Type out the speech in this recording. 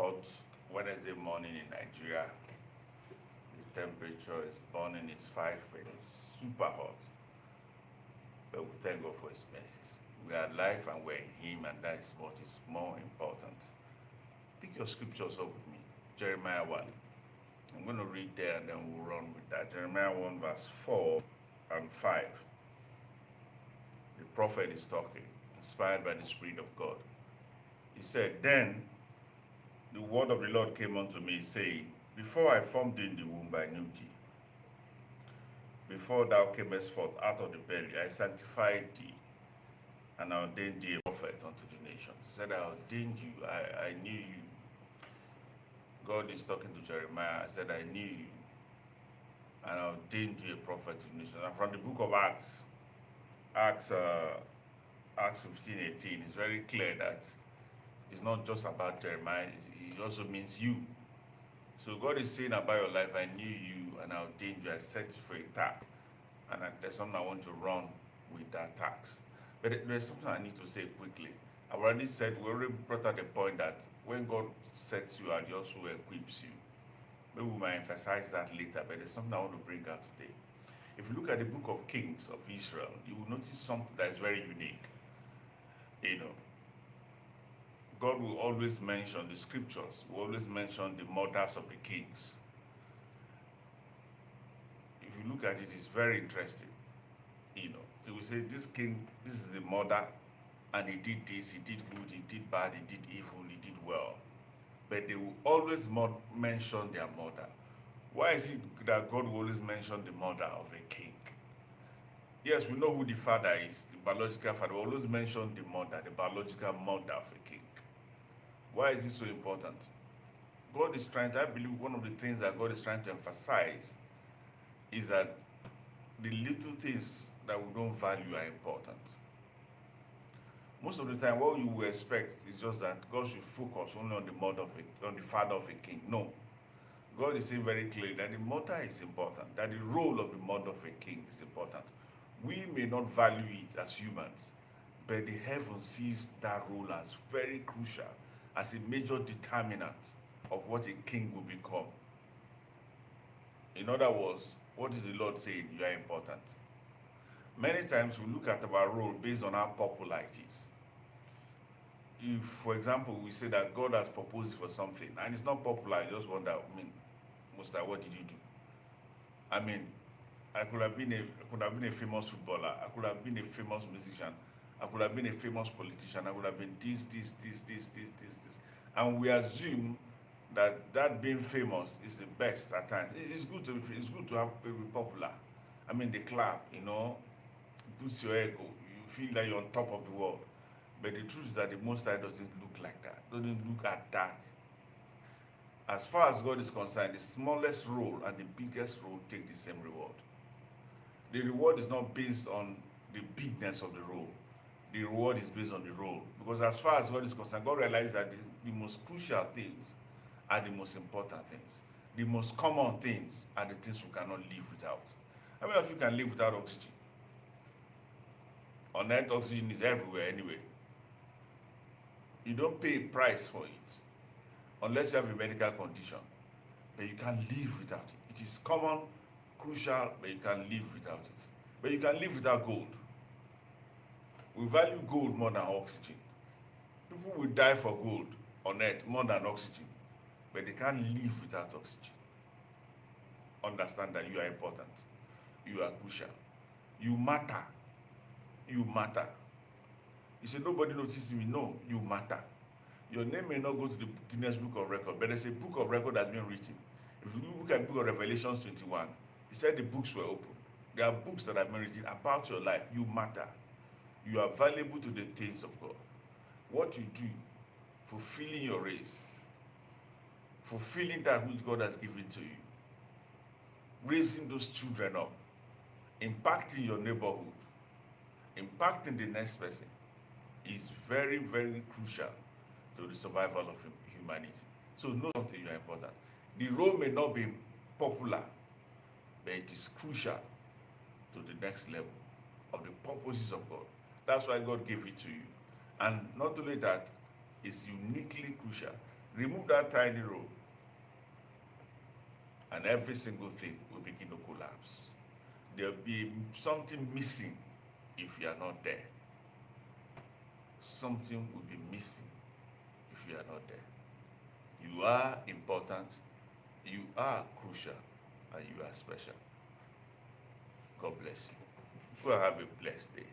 hot Wednesday morning in Nigeria. The temperature is burning, it's 5, but it's super hot. But we thank God for His mercies. We are alive and we're in Him, and that is what is more important. Pick your scriptures up with me. Jeremiah 1. I'm going to read there and then we'll run with that. Jeremiah 1, verse 4 and 5. The prophet is talking, inspired by the Spirit of God. He said, Then the word of the Lord came unto me, saying, Before I formed thee in the womb, I knew thee. Before thou camest forth out of the belly, I sanctified thee, and I ordained thee a prophet unto the nations. He said, I ordained you, I knew you. God is talking to Jeremiah. I said, I knew you, and I ordained you a prophet to the nations. And from the book of Acts 15:18, it's very clear that it's not just about Jeremiah, it also means you. So God is saying about your life, I knew you and I ordained you, I set you for a task. And there's something I want to run with that task. But there's something I need to say quickly. I've already said, we already brought out the point that when God sets you out, He also equips you. Maybe we might emphasize that later, but there's something I want to bring out today. If you look at the book of Kings of Israel, you will notice something that is very unique. God will always mention the scriptures, will always mention the mothers of the kings. If you look at it, it's very interesting. He will say, this king, this is the mother, and he did this, he did good, he did bad, he did evil, he did well. But they will always mention their mother. Why is it that God will always mention the mother of a king? Yes, we know who the father is, the biological father. We always mention the mother, the biological mother of a king. Why is it so important? God is trying to, I believe one of the things that God is trying to emphasize is that the little things that we don't value are important. Most of the time, what you will expect is just that God should focus only on the father of a king. No. God is saying very clearly that the mother is important, that the role of the mother of a king is important. We may not value it as humans, but the heaven sees that role as very crucial, as a major determinant of what a king will become. In other words, what is the Lord saying? You are important. Many times we look at our role based on how popular it is. If, for example, we say that God has proposed for something and it's not popular, I just wonder, Musta, what did you do? I could have been a famous footballer, I could have been a famous musician, I could have been a famous politician, I would have been this. And we assume that being famous is the best at times. It's good to be popular. They clap, boosts your ego. You feel that you're on top of the world. But the truth is that the Most High doesn't look like that, doesn't look at that. As far as God is concerned, the smallest role and the biggest role take the same reward. The reward is not based on the bigness of the role. The reward is based on the role. Because as far as God is concerned, God realizes that the most crucial things are the most important things. The most common things are the things we cannot live without. How many of you can live without oxygen? On earth, oxygen is everywhere anyway. You don't pay a price for it unless you have a medical condition. But you can live without it. It is common, crucial, but you can live without it. But you can live without gold. We value gold more than oxygen. People will die for gold on earth more than oxygen, but they can't live without oxygen. Understand that you are important. You are crucial. You matter. You matter. You say, nobody notices me. No, you matter. Your name may not go to the Guinness Book of Records, but there's a book of record that's been written. If you look at the book of Revelations 21, it said the books were open. There are books that have been written about your life. You matter. You are valuable to the things of God. What you do, fulfilling your race, fulfilling that which God has given to you, raising those children up, impacting your neighborhood, impacting the next person is very, very crucial to the survival of humanity. So know something, you are important. The role may not be popular, but it is crucial to the next level of the purposes of God. That's why God gave it to you. And not only that, it's uniquely crucial. Remove that tiny rope, and every single thing will begin to collapse. There'll be something missing if you are not there. Something will be missing if you are not there. You are important, you are crucial, and you are special. God bless you. Go and have a blessed day.